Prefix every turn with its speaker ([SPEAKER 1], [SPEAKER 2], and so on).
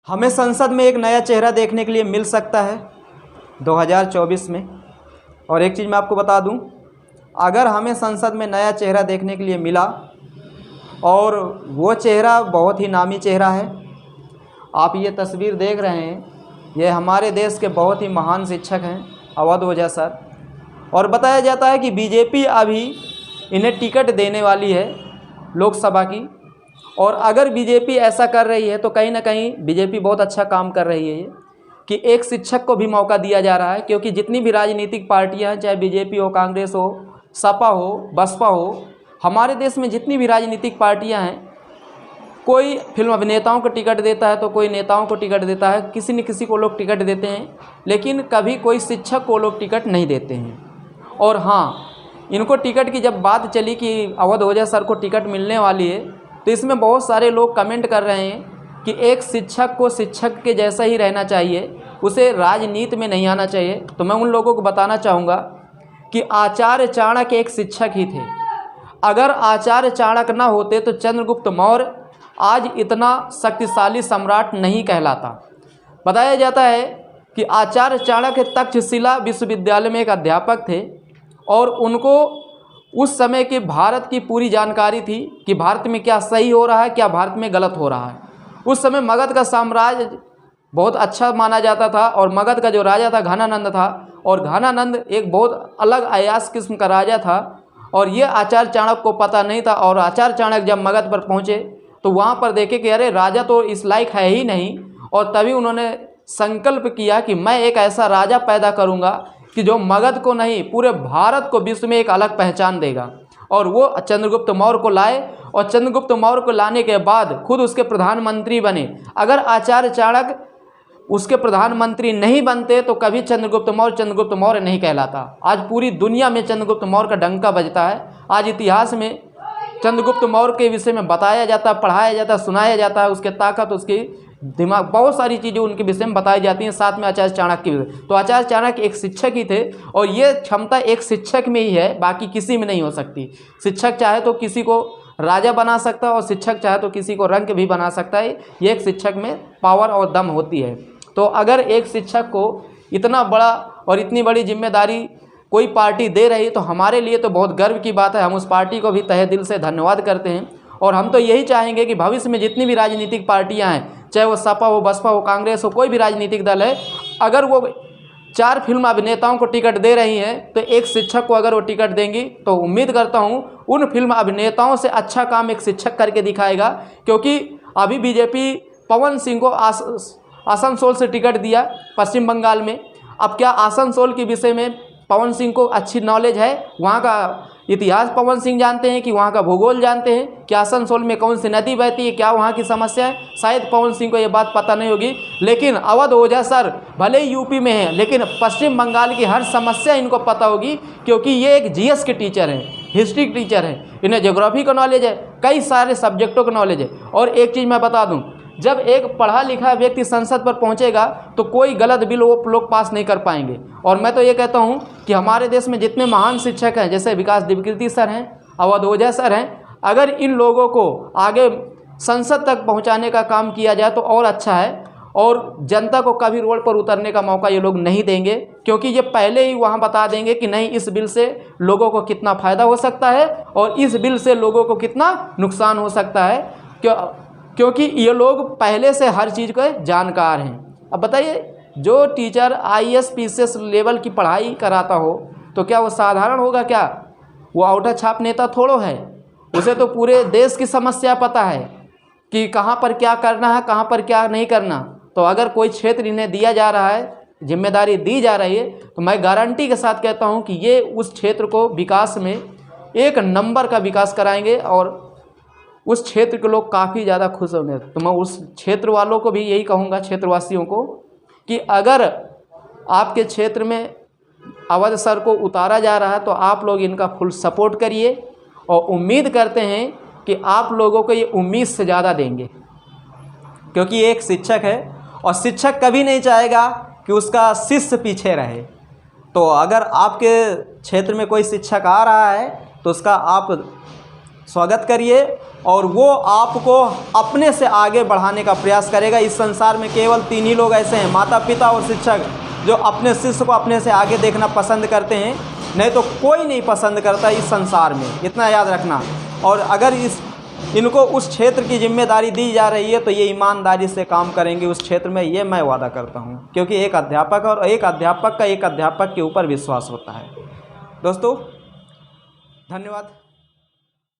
[SPEAKER 1] हमें संसद में एक नया चेहरा देखने के लिए मिल सकता है 2024 में। और एक चीज़ मैं आपको बता दूं, अगर हमें संसद में नया चेहरा देखने के लिए मिला और वो चेहरा बहुत ही नामी चेहरा है। आप ये तस्वीर देख रहे हैं, ये हमारे देश के बहुत ही महान शिक्षक हैं अवध ओझा सर। और बताया जाता है कि बीजेपी अभी इन्हें टिकट देने वाली है लोकसभा की। और अगर बीजेपी ऐसा कर रही है तो कहीं ना कहीं बीजेपी बहुत अच्छा काम कर रही है कि एक शिक्षक को भी मौका दिया जा रहा है। क्योंकि जितनी भी राजनीतिक पार्टियां हैं, चाहे बीजेपी हो, कांग्रेस हो, सपा हो, बसपा हो, हमारे देश में जितनी भी राजनीतिक पार्टियां हैं, कोई फिल्म अभिनेताओं को टिकट देता है तो कोई नेताओं को टिकट देता है, किसी न किसी को लोग टिकट देते हैं, लेकिन कभी कोई शिक्षक को लोग टिकट नहीं देते हैं। और हाँ, इनको टिकट की जब बात चली कि अवध ओझा सर को टिकट मिलने वाली है, तो इसमें बहुत सारे लोग कमेंट कर रहे हैं कि एक शिक्षक को शिक्षक के जैसा ही रहना चाहिए, उसे राजनीति में नहीं आना चाहिए। तो मैं उन लोगों को बताना चाहूँगा कि आचार्य चाणक्य एक शिक्षक ही थे। अगर आचार्य चाणक्य ना होते तो चंद्रगुप्त मौर्य आज इतना शक्तिशाली सम्राट नहीं कहलाता। बताया जाता है कि आचार्य चाणक्य तक्षशिला विश्वविद्यालय में एक अध्यापक थे और उनको उस समय के भारत की पूरी जानकारी थी कि भारत में क्या सही हो रहा है, क्या भारत में गलत हो रहा है। उस समय मगध का साम्राज्य बहुत अच्छा माना जाता था और मगध का जो राजा था घनानंद था, और घनानंद एक बहुत अलग अयास किस्म का राजा था। और ये आचार्य चाणक्य को पता नहीं था। और आचार्य चाणक्य जब मगध पर पहुँचे तो वहाँ पर देखे कि अरे राजा तो इस लायक है ही नहीं, और तभी उन्होंने संकल्प किया कि मैं एक ऐसा राजा पैदा करूँगा कि जो मगध को नहीं पूरे भारत को विश्व में एक अलग पहचान देगा। और वो चंद्रगुप्त मौर्य को लाए, और चंद्रगुप्त मौर्य को लाने के बाद खुद उसके प्रधानमंत्री बने। अगर आचार्य चाणक्य उसके प्रधानमंत्री नहीं बनते तो कभी चंद्रगुप्त मौर्य नहीं कहलाता। आज पूरी दुनिया में चंद्रगुप्त मौर्य का डंका बजता है। आज इतिहास में चंद्रगुप्त मौर्य के विषय में बताया जाता है, पढ़ाया जाता है, सुनाया जाता है। उसके ताकत, उसकी दिमाग, बहुत सारी चीज़ें उनके विषय में बताई जाती हैं। साथ में आचार्य चाणक्य की, तो आचार्य चाणक्य एक शिक्षक ही थे। और ये क्षमता एक शिक्षक में ही है, बाकी किसी में नहीं हो सकती। शिक्षक चाहे तो किसी को राजा बना सकता है और शिक्षक चाहे तो किसी को रंक भी बना सकता है। ये एक शिक्षक में पावर और दम होती है। तो अगर एक शिक्षक को इतना बड़ा और इतनी बड़ी जिम्मेदारी कोई पार्टी दे रही तो हमारे लिए तो बहुत गर्व की बात है। हम उस पार्टी को भी तहे दिल से धन्यवाद करते हैं। और हम तो यही चाहेंगे कि भविष्य में जितनी भी राजनीतिक पार्टियां हैं, चाहे वो सपा हो, बसपा हो, कांग्रेस हो, कोई भी राजनीतिक दल है, अगर वो 4 फिल्म अभिनेताओं को टिकट दे रही हैं तो एक शिक्षक को अगर वो टिकट देंगी तो उम्मीद करता हूँ उन फिल्म अभिनेताओं से अच्छा काम एक शिक्षक करके दिखाएगा। क्योंकि अभी बीजेपी पवन सिंह को आसनसोल से टिकट दिया, पश्चिम बंगाल में। अब क्या आसनसोल के विषय में पवन सिंह को अच्छी नॉलेज है? वहाँ का इतिहास पवन सिंह जानते हैं कि वहाँ का भूगोल जानते हैं कि आसनसोल में कौन सी नदी बहती है, क्या वहाँ की समस्या है? शायद पवन सिंह को ये बात पता नहीं होगी। लेकिन अवध ओझा सर भले ही यूपी में हैं, लेकिन पश्चिम बंगाल की हर समस्या इनको पता होगी। क्योंकि ये एक जीएस के टीचर हैं, हिस्ट्री के टीचर हैं, इन्हें ज्योग्राफी का नॉलेज है, कई सारे सब्जेक्टों का नॉलेज है। और एक चीज़ मैं बता दूँ, जब एक पढ़ा लिखा व्यक्ति संसद पर पहुंचेगा तो कोई गलत बिल वो लोग पास नहीं कर पाएंगे। और मैं तो ये कहता हूं कि हमारे देश में जितने महान शिक्षक हैं, जैसे विकास दिव्यकीर्ति सर हैं, अवध ओझा सर हैं, अगर इन लोगों को आगे संसद तक पहुंचाने का काम किया जाए तो और अच्छा है। और जनता को कभी रोड पर उतरने का मौका ये लोग नहीं देंगे, क्योंकि ये पहले ही वहाँ बता देंगे कि नहीं, इस बिल से लोगों को कितना फ़ायदा हो सकता है और इस बिल से लोगों को कितना नुकसान हो सकता है। क्योंकि ये लोग पहले से हर चीज़ के जानकार हैं। अब बताइए, जो टीचर IAS PCS लेवल की पढ़ाई कराता हो तो क्या वो साधारण होगा? क्या वो औटा छाप नेता थोड़ो है? उसे तो पूरे देश की समस्या पता है कि कहाँ पर क्या करना है, कहाँ पर क्या नहीं करना। तो अगर कोई क्षेत्र इन्हें दिया जा रहा है, जिम्मेदारी दी जा रही है, तो मैं गारंटी के साथ कहता हूँ कि ये उस क्षेत्र को विकास में 1 नंबर का विकास कराएंगे और उस क्षेत्र के लोग काफ़ी ज़्यादा खुश होंगे। तो मैं उस क्षेत्र वालों को भी यही कहूँगा, क्षेत्रवासियों को, कि अगर आपके क्षेत्र में अवध सर को उतारा जा रहा है तो आप लोग इनका फुल सपोर्ट करिए। और उम्मीद करते हैं कि आप लोगों को ये उम्मीद से ज़्यादा देंगे, क्योंकि ये एक शिक्षक है और शिक्षक कभी नहीं चाहेगा कि उसका शिष्य पीछे रहे। तो अगर आपके क्षेत्र में कोई शिक्षक आ रहा है तो उसका आप स्वागत करिए और वो आपको अपने से आगे बढ़ाने का प्रयास करेगा। इस संसार में केवल 3 ही लोग ऐसे हैं, माता पिता और शिक्षक, जो अपने शिष्य को अपने से आगे देखना पसंद करते हैं, नहीं तो कोई नहीं पसंद करता इस संसार में, इतना याद रखना। और अगर इनको उस क्षेत्र की जिम्मेदारी दी जा रही है तो ये ईमानदारी से काम करेंगे उस क्षेत्र में, ये मैं वादा करता हूँ, क्योंकि एक अध्यापक और एक अध्यापक का एक अध्यापक के ऊपर विश्वास होता है। दोस्तों धन्यवाद।